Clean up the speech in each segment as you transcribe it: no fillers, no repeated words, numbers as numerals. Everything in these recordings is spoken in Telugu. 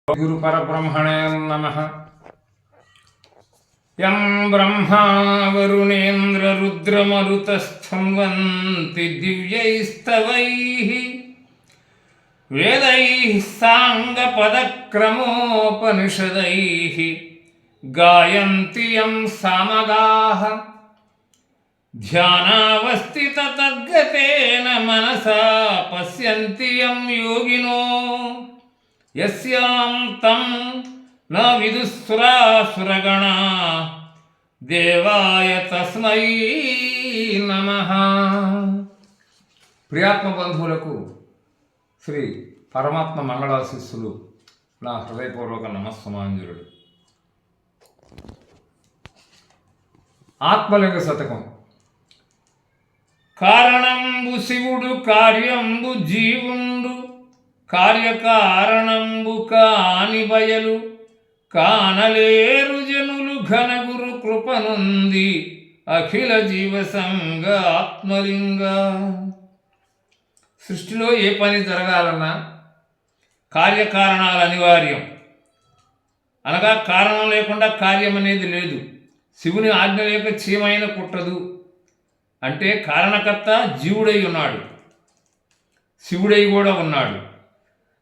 గురుపరబ్రహ్మణే నమః. యం బ్రహ్మా వరుణేంద్ర రుద్రమరుతస్థన్వంతి దివ్యైస్తవైః వేదైః సాంగపదక్రమోపనిషదైః గాయంతి యం సామగాః ధ్యానావస్థితతద్గతేన మనసా పశ్యంతి యం యోగినో యస్యాం తం న విదుస్సురాసురగణా దేవాయ తస్మై నమః. ప్రియాత్మ బంధువులకు శ్రీ పరమాత్మ మంగళాశిస్సులు, నా హృదయపూర్వక నమస్సమాంజలుడు. ఆత్మలింగ శతకం. కారణంబు శివుడు కార్యంబు జీవుండు కార్యకారణంబు కాని బయలు కానలేరు జనులు ఘనగురు కృపనుంది అఖిల జీవసంగ ఆత్మలింగ. సృష్టిలో ఏ పని జరగాలన్నా కార్యకారణాలు అనివార్యం. అనగా కారణం లేకుండా కార్యం అనేది లేదు. శివుని ఆజ్ఞ లేక చీమైన కుట్టదు. అంటే కారణకర్త జీవుడై ఉన్నాడు, శివుడై కూడా ఉన్నాడు.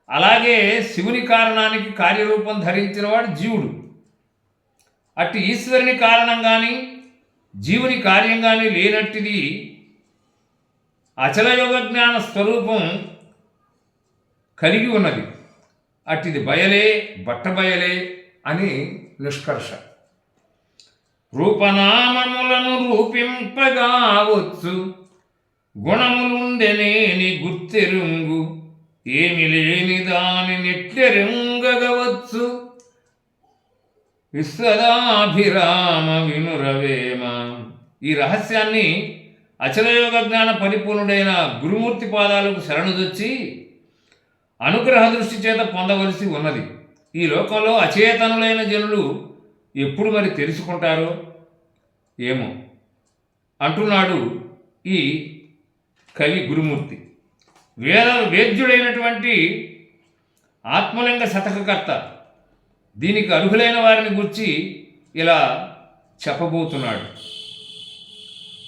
అలాగే శివుని కారణానికి కార్యరూపం ధరించిన వాడు జీవుడు. అట్టి ఈశ్వరుని కారణం కానీ జీవుని కార్యం కానీ లేనట్టిది అచల యోగ జ్ఞాన స్వరూపం కలిగి ఉన్నది. అట్టిది బయలే బట్టబయలే అని నిష్కర్ష. రూపనామములను రూపింపగావచ్చు గుణములుండెనేని గుర్తెరుంగు ఏమి లేని దాని నెట్టెరుంగవచ్చు విశ్వదాభిరామ వినురవేమ. ఈ రహస్యాన్ని అచలయోగ జ్ఞాన పరిపూర్ణుడైన గురుమూర్తి పాదాలకు శరణుదొచ్చి అనుగ్రహ దృష్టి చేత పొందవలసి ఉన్నది. ఈ లోకంలో అచేతనులైన జనులు ఎప్పుడు మరి తెలుసుకుంటారో ఏమో అంటున్నాడు ఈ కవి గురుమూర్తి. వేద్యుడైనటువంటి ఆత్మలింగ శతకకర్త దీనికి అర్హులైన వారిని గురించి ఇలా చెప్పబోతున్నాడు.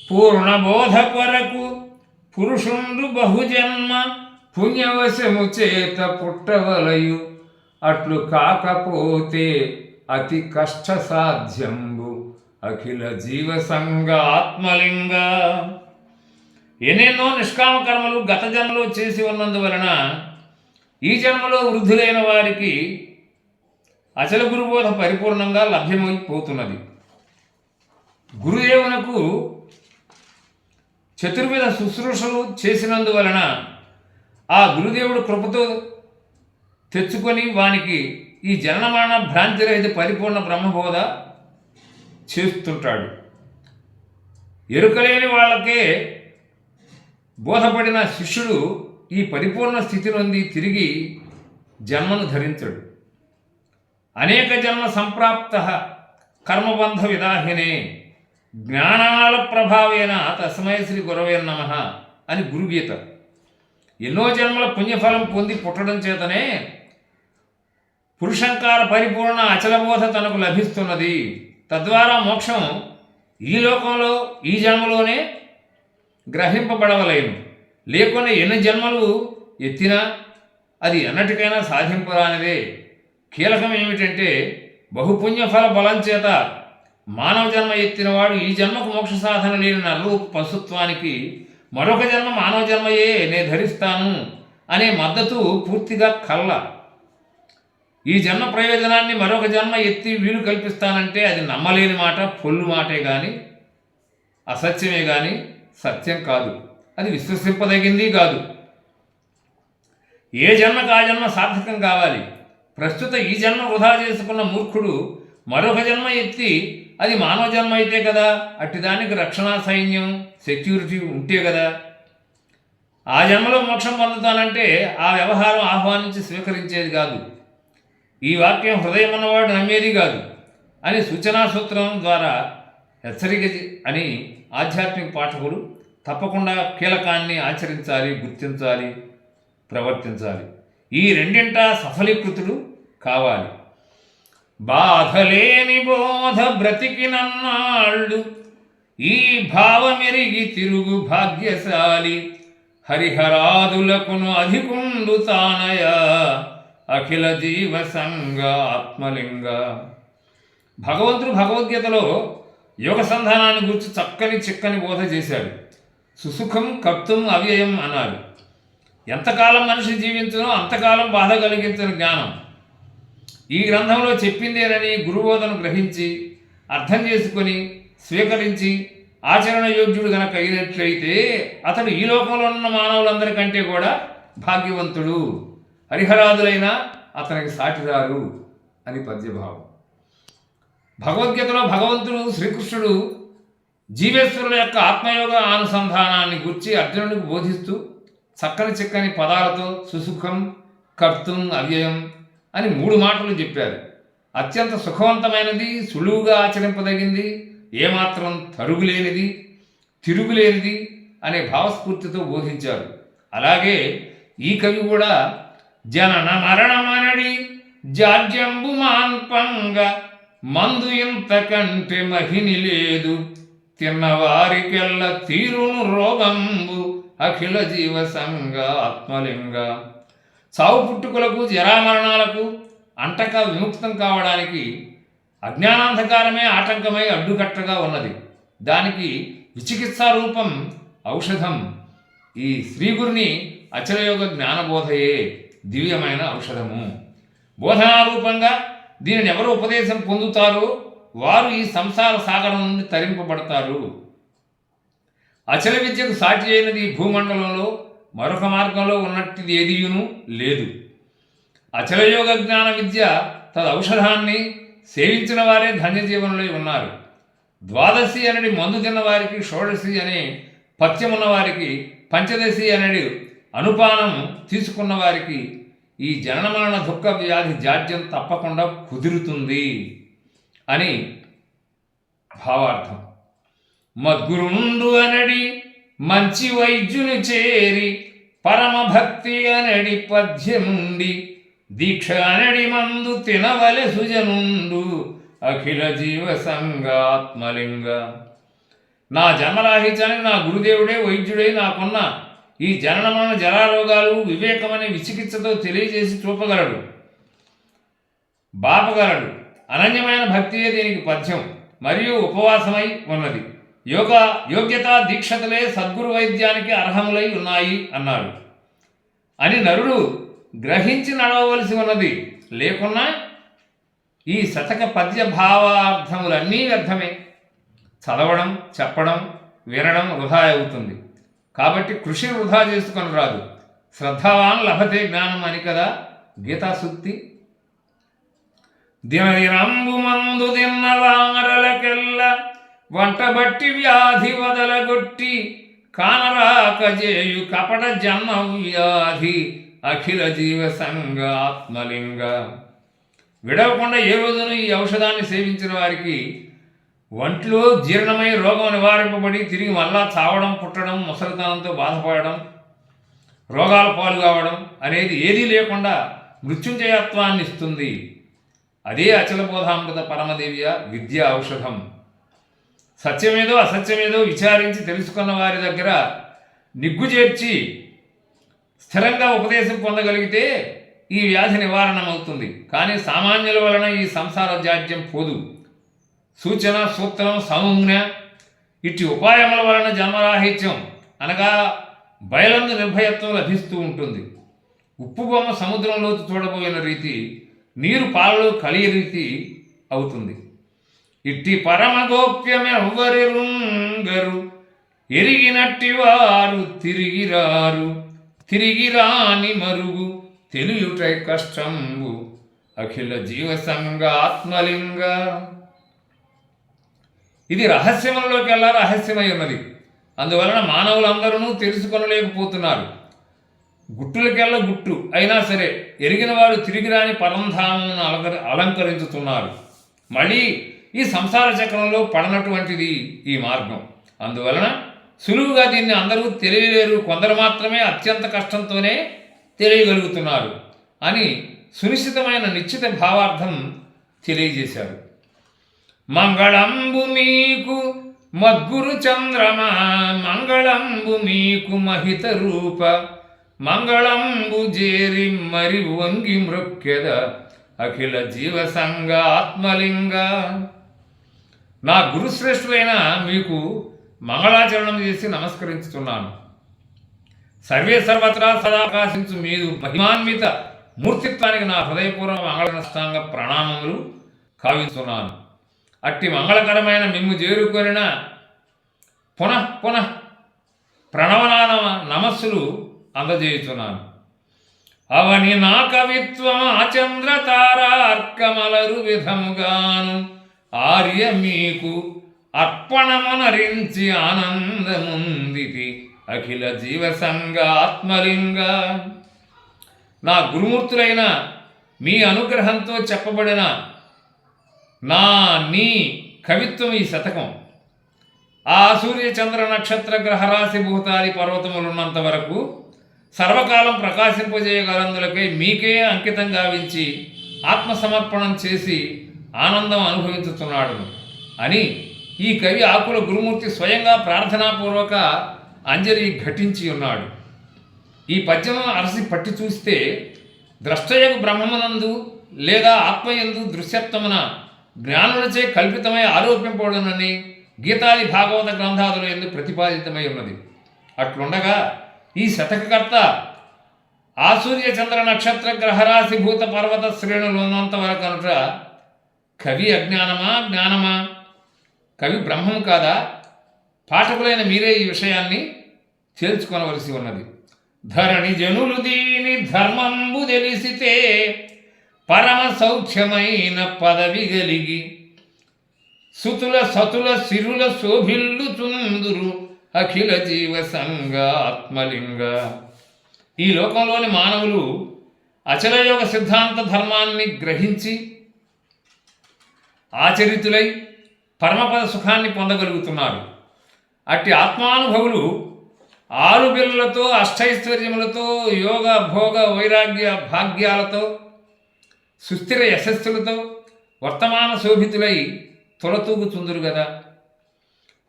పూర్ణబోధ కొరకు పురుషుండు బహుజన్మ పుణ్యవశము చేత పుట్టవలయు అట్లు కాకపోతే అతి కష్ట సాధ్యంబు అఖిల జీవసంగ ఆత్మలింగ. ఎన్నెన్నో నిష్కామ కర్మలు గత జన్మలో చేసి ఉన్నందువలన ఈ జన్మలో వృద్ధులైన వారికి అచల గురుబోధ పరిపూర్ణంగా లభ్యమైపోతున్నది. గురుదేవునకు చతుర్విధ శుశ్రూషలు చేసినందువలన ఆ గురుదేవుడు కృపతో తెచ్చుకొని వానికి ఈ జననమరణ భ్రాంతిరహిత పరిపూర్ణ బ్రహ్మబోధ చేస్తుంటాడు. ఎరుకలేని వాళ్ళకే బోధపడిన శిష్యుడు ఈ పరిపూర్ణ స్థితి నుండి తిరిగి జన్మను ధరించడు. అనేక జన్మ సంప్రాప్త కర్మబంధ విదాహినే జ్ఞానాల ప్రభావేన తస్మై శ్రీ గురవే నమః అని గురుగీత. ఎన్నో జన్మల పుణ్యఫలం పొంది పుట్టడం చేతనే పురుషంకార పరిపూర్ణ అచలబోధ తనకు లభిస్తున్నది. తద్వారా మోక్షం ఈ లోకంలో ఈ జన్మలోనే గ్రహింపబడవలేను. లేకుండా ఎన్ని జన్మలు ఎత్తినా అది ఎన్నటికైనా సాధింపరానిదే. కీలకం ఏమిటంటే బహుపుణ్యఫల బలం చేత మానవ జన్మ ఎత్తినవాడు ఈ జన్మకు మోక్ష సాధన లేని నరరూప పశుత్వానికి మరొక జన్మ మానవ జన్మయే నే ధరిస్తాను అనే మద్దతు పూర్తిగా కళ్ళ. ఈ జన్మ ప్రయోజనాన్ని మరొక జన్మ ఎత్తి వీలు కల్పిస్తానంటే అది నమ్మలేని మాట, పొల్లు మాటే కానీ అసత్యమే కానీ సత్యం కాదు. అది విశ్వసింపదగింది కాదు. ఏ జన్మకు ఆ జన్మ సార్థకం కావాలి. ప్రస్తుత ఈ జన్మ వృధా చేసుకున్న మూర్ఖుడు మరొక జన్మ ఎత్తి అది మానవ జన్మ అయితే కదా, అట్టి దానికి రక్షణ సైన్యం సెక్యూరిటీ ఉంటే కదా ఆ జన్మలో మోక్షం పొందుతానంటే ఆ వ్యవహారం ఆహ్వానించి స్వీకరించేది కాదు. ఈ వాక్యం హృదయం ఉన్నవాడు నమ్మేది కాదు అని సూచనా సూత్రం ద్వారా హెచ్చరిక అని ఆధ్యాత్మిక పాఠకులు తప్పకుండా కీలకాన్ని ఆచరించాలి, గుర్తించాలి, ప్రవర్తించాలి. ఈ రెండింటా సఫలీకృతులు కావాలి. బాధలేని బోధ బ్రతికినన్నాళ్ళు ఈ భావమెరిగి తిరుగు భాగ్యశాలి హరిహరాదులకును అధికుండు తానయ అఖిల జీవ సంగ ఆత్మలింగ. భగవంతుడు భగవద్గీతలో యోగ సంధానాన్ని గురించి చక్కని చిక్కని బోధ చేశాడు. సుసుఖం కర్తుం అవ్యయం అన్నారు. ఎంతకాలం మనిషి జీవించునో అంతకాలం బాధ కలిగించిన జ్ఞానం ఈ గ్రంథంలో చెప్పిందేనని గురుబోధను గ్రహించి అర్థం చేసుకొని స్వీకరించి ఆచరణ యోగ్యుడు గనక అయినట్లయితే అతడు ఈ లోకంలో ఉన్న మానవులందరికంటే కూడా భాగ్యవంతుడు, హరిహరాదులైన అతనికి సాటిరారు అని పద్యభావం. భగవద్గీతలో భగవంతుడు శ్రీకృష్ణుడు జీవేశ్వరుల యొక్క ఆత్మయోగ అనుసంధానాన్ని గురించి అర్జునుడికి బోధిస్తూ చక్కని చిక్కని పదాలతో సుసుఖం కర్తుం అవ్యయం అని 3 మాటలు చెప్పారు. అత్యంత సుఖవంతమైనది, సులువుగా ఆచరింపదగింది, ఏమాత్రం తరుగులేనిది, తిరుగులేనిది అనే భావస్ఫూర్తితో బోధించారు. అలాగే ఈ కవి కూడా జనన మరణమనడి జాడ్యంబు మాన్పంగ మందు ఇంతకంటే మహిని లేదు తిన్నవారికెల్ల తీరును రోగంబు అఖిల జీవ సంగ ఆత్మలింగ. చావు పుట్టుకలకు జరామరణాలకు అంటక విముక్తం కావడానికి అజ్ఞానాంధకారమే ఆటంకమై అడ్డుకట్టగా ఉన్నది. దానికి విచికిత్సారూపం ఔషధం ఈ శ్రీగురుని అచలయోగ జ్ఞానబోధయే దివ్యమైన ఔషధము. బోధనారూపంగా దీనిని ఎవరు ఉపదేశం పొందుతారో వారు ఈ సంసార సాగరం నుండి తరింపబడతారు. అచల విద్యకు సాటి అయినది ఈ భూమండలంలో మరొక మార్గంలో ఉన్నట్టిది ఏదియును లేదు. అచలయోగ జ్ఞాన విద్య తదౌషధాన్ని సేవించిన వారే ధన్యజీవనంలో ఉన్నారు. ద్వాదశి అనేది మందు తిన్న వారికి, షోడశి అనే పథ్యమున్న వారికి, పంచదశి అనేది అనుపానం తీసుకున్న వారికి ఈ జనన మరణ దుఃఖ వ్యాధి జాడ్యం తప్పకుండా కుదురుతుంది అని భావార్థం. మద్గురుండు అనడి మంచి వైద్యుని చేరి పరమభక్తి అనడి పద్యముండి దీక్ష అనడి మందు తినవలె సుజనుండు అఖిల జీవ సంగ ఆత్మలింగ. నా జన్మరాహిత్యానికి నా గురుదేవుడే వైద్యుడై నాకున్న ఈ జనన మరణ జరారోగాలు వివేకమనే విచికిత్సతో తెలియజేసి చూపగలడు, బాపగలడు. అనన్యమైన భక్తియే దీనికి పథ్యం మరియు ఉపవాసమై ఉన్నది. యోగ్యత దీక్షతలే సద్గురు వైద్యానికి అర్హములై ఉన్నాయి అన్నాడు అని నరుడు గ్రహించి నడవవలసి ఉన్నది. లేకున్నా ఈ శతక పద్య భావార్థములన్నీ వ్యర్థమే. చదవడం, చెప్పడం, వినడం వృధా అవుతుంది. కాబట్టి కృషిని వృధా చేసుకొని రాదు. శ్రద్ధావాన్ లభతే జ్ఞానం అని కదా గీతా సూక్తి. దినదినంబు మందు తిన్నవారలకెల్ల వంటబట్టి వ్యాధి వదలగొట్టి కానరాకజేయు కపట జన్మ వ్యాధి అఖిల జీవ సంగ ఆత్మలింగ. విడవకుండా ఏ రోజును ఈ ఔషధాన్ని సేవించిన వారికి ఒంట్లో జీర్ణమై రోగం నివారింపబడి తిరిగి మళ్ళా చావడం, పుట్టడం, ముసలితనంతో బాధపడడం, రోగాల పాలు కావడం అనేది ఏదీ లేకుండా మృత్యుంజయత్వాన్ని ఇస్తుంది. అదే అచలబోధామృత పరమదేవియ విద్య ఔషధం. సత్యమేదో అసత్యమేదో విచారించి తెలుసుకున్న వారి దగ్గర నిగ్గు చేర్చి స్థిరంగా ఉపదేశం పొందగలిగితే ఈ వ్యాధి నివారణమవుతుంది. కానీ సామాన్యుల వలన ఈ సంసార జాడ్యం పోదు. సూచన, సూత్రం, సంజ్ఞ ఇట్టి ఉపాయముల వలన జన్మరాహిత్యం అనగా బయలందు నిర్భయత్వం లభిస్తూ ఉంటుంది. ఉప్పు బొమ్మ సముద్రంలోకి చూడబోయిన రీతి నీరు పాలలో కలియ రీతి అవుతుంది. ఇట్టి పరమగోప్యమెవ్వరి రుంగరు ఎరిగినట్టి వారు తిరిగిరారు తిరిగిరాని మరుగు తెలియుటై కష్టంబు అఖిల జీవ సంగ ఆత్మలింగ. ఇది రహస్యములలోకెల్లా రహస్యమై ఉన్నది. అందువలన మానవులందరూ తెలుసుకొనలేకపోతున్నారు. గుట్టులకెల్ల గుట్టు అయినా సరే ఎరిగిన వారు తిరిగిరాని పరంధామమును అలంకరించుతున్నారు. మళ్ళీ ఈ సంసార చక్రంలో పడనటువంటిది ఈ మార్గం. అందువలన సులువుగా దీన్ని అందరూ తెలియలేరు, కొందరు మాత్రమే అత్యంత కష్టంతోనే తెలియగలుగుతున్నారు అని సునిశ్చితమైన నిశ్చిత భావార్థం తెలియజేశారు. మంగళంబు మీకు మద్గురు చంద్రమా, మంగళంబు మీకు మహిత రూప, మంగళంబు జేరి మరి వంగి మృక్కెద అఖిల జీవసంగ ఆత్మలింగ. నా గురుశ్రేష్ఠులైన మీకు మంగళాచరణం చేసి నమస్కరించుతున్నాను. సర్వే సర్వత్రా సదాకాశించు మీరు మహిమాన్విత మూర్తిత్వానికి నా హృదయపూర్వక మంగళనష్టాంగ ప్రణామములు కావిస్తున్నాను. అట్టి మంగళకరమైన మిమ్ము చేరుకొనిన పునః పునః ప్రణవనామ నమస్సులు అందజేయుచున్నాను. అవని నా కవిత్వం ఆచంద్ర తారార్కమలరు విధముగాను ఆర్య మీకు అర్పణమనరించి ఆనందముందితి అఖిల జీవసంగ ఆత్మలింగ. నా గురుమూర్తులైన మీ అనుగ్రహంతో చెప్పబడిన నీ కవిత్వం ఈ శతకం ఆ సూర్య చంద్ర నక్షత్ర గ్రహరాశి భూతాది పర్వతములున్నంత వరకు సర్వకాలం ప్రకాశింపజేయగలందులకై మీకే అంకితం గావించి ఆత్మసమర్పణం చేసి ఆనందం అనుభవించుతున్నాడు అని ఈ కవి ఆకుల గురుమూర్తి స్వయంగా ప్రార్థనాపూర్వక అంజలి ఘటించి ఉన్నాడు. ఈ పద్యమును అరసి పట్టి చూస్తే ద్రష్టయగు బ్రహ్మమునందు లేదా ఆత్మయందు దృశ్యత్వమున జ్ఞానులచే కల్పితమై ఆరోపింపబడునని గీతాది భాగవత గ్రంథాదుల యందు ప్రతిపాదితమై ఉన్నది. అట్లుండగా ఈ శతకకర్త ఆసూర్య చంద్ర నక్షత్ర గ్రహరాశి భూత పర్వత శ్రేణులు ఉన్నంత వరకు అనుట కవి అజ్ఞానమా జ్ఞానమా? కవి బ్రహ్మము కాదా? పాఠకులైన మీరే ఈ విషయాన్ని తేల్చుకొనవలసి ఉన్నది. ధరణి జనులు దీని ధర్మంబు తెలిసితే పరమ సౌఖ్యమైన పదవి గలిగి సుతుల సతుల సిరుల శోభిల్లు చుందురు అఖిల జీవ సంగ ఆత్మలింగ. ఈ లోకంలోని మానవులు అచలయోగ సిద్ధాంత ధర్మాన్ని గ్రహించి ఆచరితులై పరమపద సుఖాన్ని పొందగలుగుతున్నారు. అట్టి ఆత్మానుభవులు ఆరుబిల్లలతో అష్టైశ్వర్యములతో యోగ భోగ వైరాగ్య భాగ్యాలతో సుస్థిర యశస్సులతో వర్తమాన శోభితులై తొలతూగుచుందురు గదా.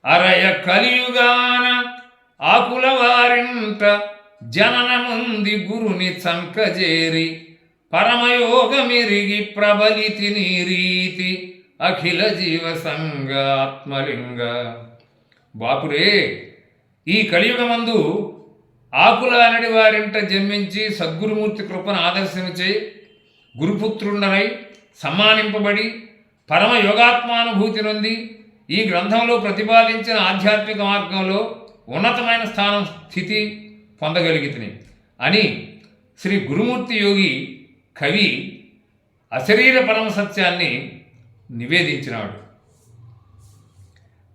అరయ కలియుగాన ఆకుల వారింట జననముంది గురుని చంకజేరి పరమయోగమిరిగి ప్రబలితి నీరీతి అఖిల జీవ సంగ ఆత్మలింగ. బాపురే, ఈ కలియుగమందు ఆకుల అనడి వారింట జన్మించి సద్గురుమూర్తి కృపను ఆదర్శముచే గురుపుత్రుండనై సమ్మానింపబడి పరమ యోగాత్మానుభూతి నొంది ఈ గ్రంథంలో ప్రతిపాదించిన ఆధ్యాత్మిక మార్గంలో ఉన్నతమైన స్థానం స్థితి పొందగలిగితిని అని శ్రీ గురుమూర్తి యోగి కవి అశరీర పరమ సత్యాన్ని నివేదించినాడు.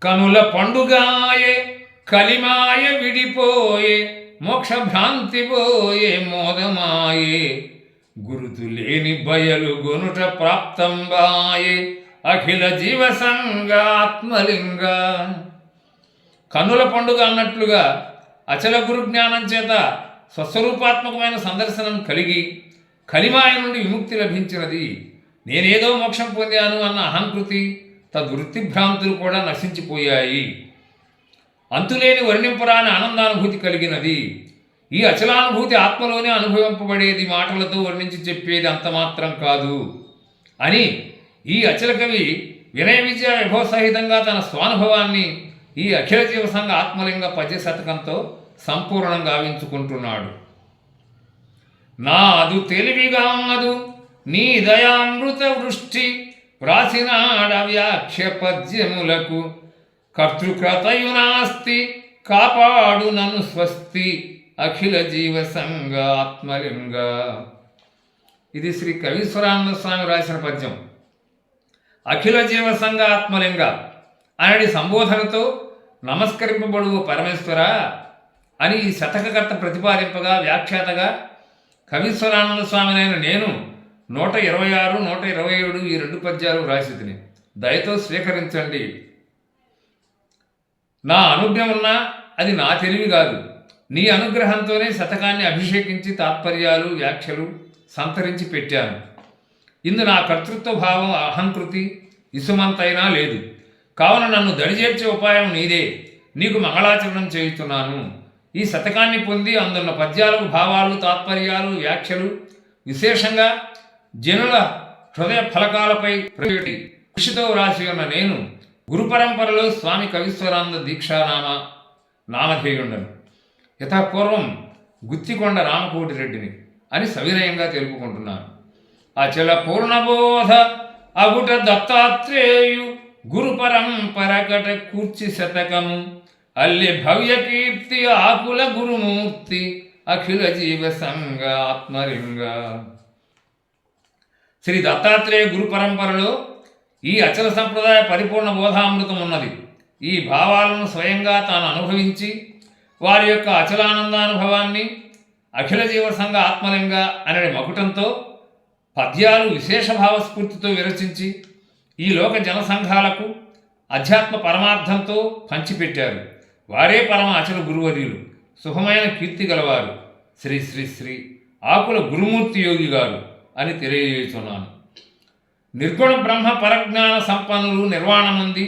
కనుల పండుగాయే కలిమాయ విడిపోయే మోక్షభ్రాంతి పోయే మోదమాయే గురుతు లేని బయలు గొనుట ప్రాప్తంబాయే అఖిల జీవ సంగ ఆత్మలింగ. కన్నుల పండుగ అన్నట్లుగా అచల గురు జ్ఞానం చేత స్వస్వరూపాత్మకమైన సందర్శనం కలిగి కలిమాయ నుండి విముక్తి లభించినది. నేనేదో మోక్షం పొందాను అన్న అహంకృతి తద్వృత్తిభ్రాంతులు కూడా నశించిపోయాయి. అంతులేని వర్ణింపరాని ఆనందానుభూతి కలిగినది. ఈ అచలానుభూతి ఆత్మలోనే అనుభవింపబడేది, మాటలతో వర్ణించి చెప్పేది అంత మాత్రం కాదు అని ఈ అచల కవి వినయ విజయ విభవసహితంగా తన స్వానుభవాన్ని ఈ అఖిల జీవసంగ ఆత్మలింగ పద్య శతకంతో సంపూర్ణం గావించుకుంటున్నాడు. నాదు తెలివిగాదు నీ దయామృత వృష్టి వ్రాసినాడ వ్యాఖ్య పద్యములకు కర్తృకృతయునాస్తి కాపాడు నన్ను స్వస్తి అఖిల జీవ సంగ ఆత్మలింగ. ఇది శ్రీ కవీశ్వరానంద స్వామి రాసిన పద్యం. అఖిల జీవ సంగ ఆత్మలింగ అనడి సంబోధనతో నమస్కరింపబడు పరమేశ్వర అని ఈ శతకకర్త ప్రతిపాదింపగా వ్యాఖ్యాతగా కవీశ్వరానంద స్వామినైన నేను 126, 127 ఈ 2 పద్యాలు వ్రాసితిని. దయతో స్వీకరించండి. నా అనుజ్ఞ ఉన్నా అది నా తెలివి కాదు. నీ అనుగ్రహంతోనే శతకాన్ని అభిషేకించి తాత్పర్యాలు వ్యాఖ్యలు సంతరించి పెట్టాను. ఇందు నా కర్తృత్వ భావం అహంకృతి ఇసుమంతైనా లేదు. కావున నన్ను దడిచేర్చే ఉపాయం నీదే. నీకు మంగళాచరణం చేయుతున్నాను. ఈ శతకాన్ని పొంది అందున్న పద్యాలకు భావాలు, తాత్పర్యాలు, వ్యాఖ్యలు విశేషంగా జనుల హృదయ ఫలకాలపై కృషితో వ్రాసి ఉన్న నేను గురు పరంపరలో స్వామి కవీశ్వరానంద దీక్షానామ నామధేయుండను. యథాపూర్వం గుత్తికొండ రామకోటిరెడ్డిని అని సవినయంగా తెలుపుకుంటున్నాను. అచల పూర్ణబోధ అగుట దత్తాత్రేయు గురు పరంపరకట కూర్చి శతకము అల్లి భవ్య కీర్తి ఆకుల గురుమూర్తి అఖిల జీవ సంగ ఆత్మలింగ. శ్రీ దత్తాత్రేయ గురు పరంపరలో ఈ అచల సంప్రదాయ పరిపూర్ణ బోధామృతం ఉన్నది. ఈ భావాలను స్వయంగా తాను అనుభవించి వారి యొక్క అచలానందానుభవాన్ని అఖిల జీవ సంఘ ఆత్మలింగ అనే మకుటంతో పద్యాలు విశేష భావస్ఫూర్తితో విరచించి ఈ లోక జనసంఘాలకు అధ్యాత్మ పరమార్థంతో పంచిపెట్టారు. వారే పరమ అచల గురువర్యులు, శుభమైన కీర్తి గలవారు, శ్రీ శ్రీ శ్రీ ఆకుల గురుమూర్తి యోగి గారు అని తెలియజేస్తున్నాను. నిర్గుణ బ్రహ్మ పరజ్ఞాన సంపన్నులు నిర్వాణమంది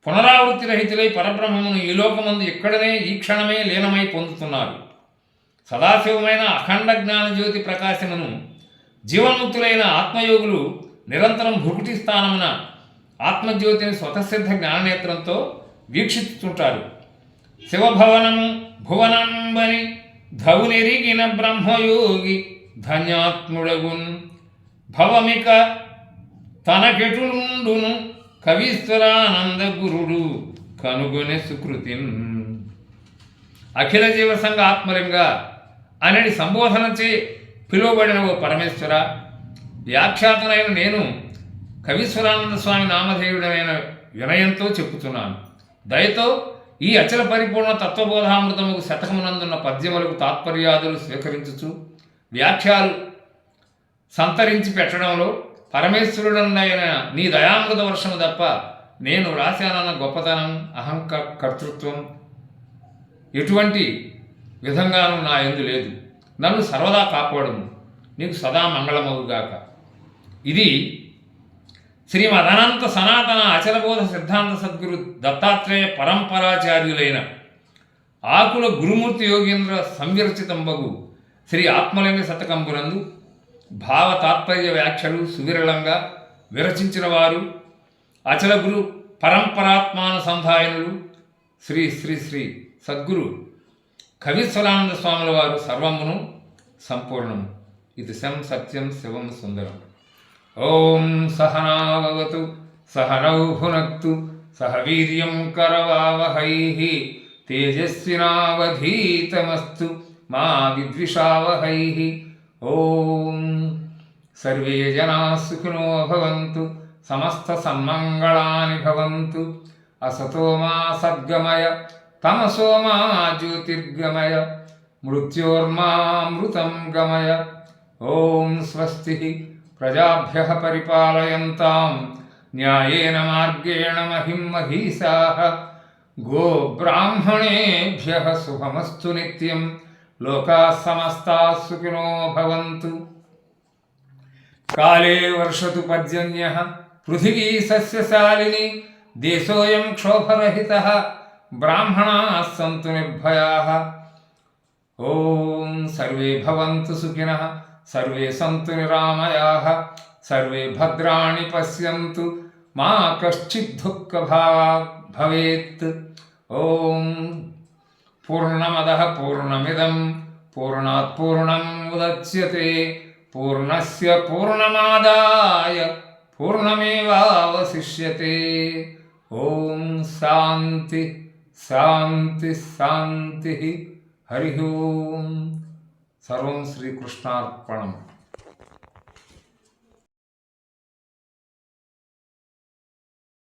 పునరావృత్తి రహితులై పరబ్రహ్మమును ఈ లోకమందు ఎక్కడనే ఈ క్షణమే లీనమై పొందుతున్నారు. సదాశివమైన అఖండ జ్ఞానజ్యోతి ప్రకాశమును జీవన్ముక్తులైన ఆత్మయోగులు నిరంతరం భృకుటి స్థానమున ఆత్మజ్యోతిని స్వతసిద్ధ జ్ఞాననేత్రంతో వీక్షిస్తుంటారు. శివభవనము భువనంబని ధవునెరిగిన బ్రహ్మయోగి ధన్యాత్ముడగున్ భవమిక తనకెటులుండును కవీశ్వరానంద గురుడు కనుగొనే సుకృతిన్. అఖిల జీవసంగ ఆత్మలింగ అనేది సంబోధనచే పిలువబడిన ఓ పరమేశ్వర, వ్యాఖ్యాతనైన నేను కవీశ్వరానంద స్వామి నామధేయుడైన వినయంతో చెప్పుతున్నాను. దయతో ఈ అచల పరిపూర్ణ తత్వబోధామృతముకు శతకమునందున్న పద్యములకు తాత్పర్యాదులు స్వీకరించుచు వ్యాఖ్యలు సంతరించి పెట్టడంలో పరమేశ్వరుడైన నీ దయామృత వర్షము తప్ప నేను రాశానన్న గొప్పతనం, కర్తృత్వం ఎటువంటి విధంగానూ నా యందు లేదు. నన్ను సర్వదా కాపాడుము, నీకు సదా మంగళమవుగాక. ఇది శ్రీమదనంత సనాతన అచలబోధ సిద్ధాంత సద్గురు దత్తాత్రేయ పరంపరాచార్యులైన ఆకుల గురుమూర్తి యోగేంద్ర సంవిరచితంబగు శ్రీ ఆత్మలింగ శతకంబునందు భావ తాత్పర్య వ్యాఖ్యలు సువిరళంగా విరచించిన వారు అచల గురు పరంపరాత్మానుసంధాయనులు శ్రీ శ్రీ శ్రీ సద్గురు కవీశ్వరానంద స్వాముల వారు సర్వమును సంపూర్ణము. ఇది సత్యం శివం సుందరం. ఓం సహనావతు సహనౌ భునక్తు సహ వీర్యం కరవావహై తేజస్వినావధీతమస్తు మా విద్విషావహై. ఓం సర్వే జనా సుఖినో భవంతు, సమస్త సన్మంగళాని భవంతు. అసతో మా సద్గమయ తమసో మా జ్యోతిర్గమయ మృత్యోర్మామృతం గమయ. ఓం స్వస్తి ప్రజాభ్యః పరిపాలయంతాం న్యాయేన మార్గేణ మహిం మహీసాః. గోబ్రాహ్మణేభ్యః శుభమస్తు నిత్యం. లోకాః సమస్తాః సుఖినో భవంతు. కాలే వర్షతు పర్జన్యః పృథివీ సస్యశాలిని. దేశోऽयं క్షోభరహితః బ్రాహ్మణాः సంతు నిర్భయాः. ఓం సర్వే భవంతు సుఖినః, సర్వే సంతు నిరామయాః, సర్వే భద్రాణి పశ్యంతు, మా కశ్చిద్ దుఃఖభాగ్ భవేత్. ఓం పూర్ణమదః పూర్ణమిదం పూర్ణాత్ పూర్ణం ఉదచ్యతే పూర్ణస్య పూర్ణమాదాయ పూర్ణమేవావశిష్యతే. ఓం శాంతి శాంతి శాంతి. హరి ఓం. సర్వం శ్రీకృష్ణార్పణం.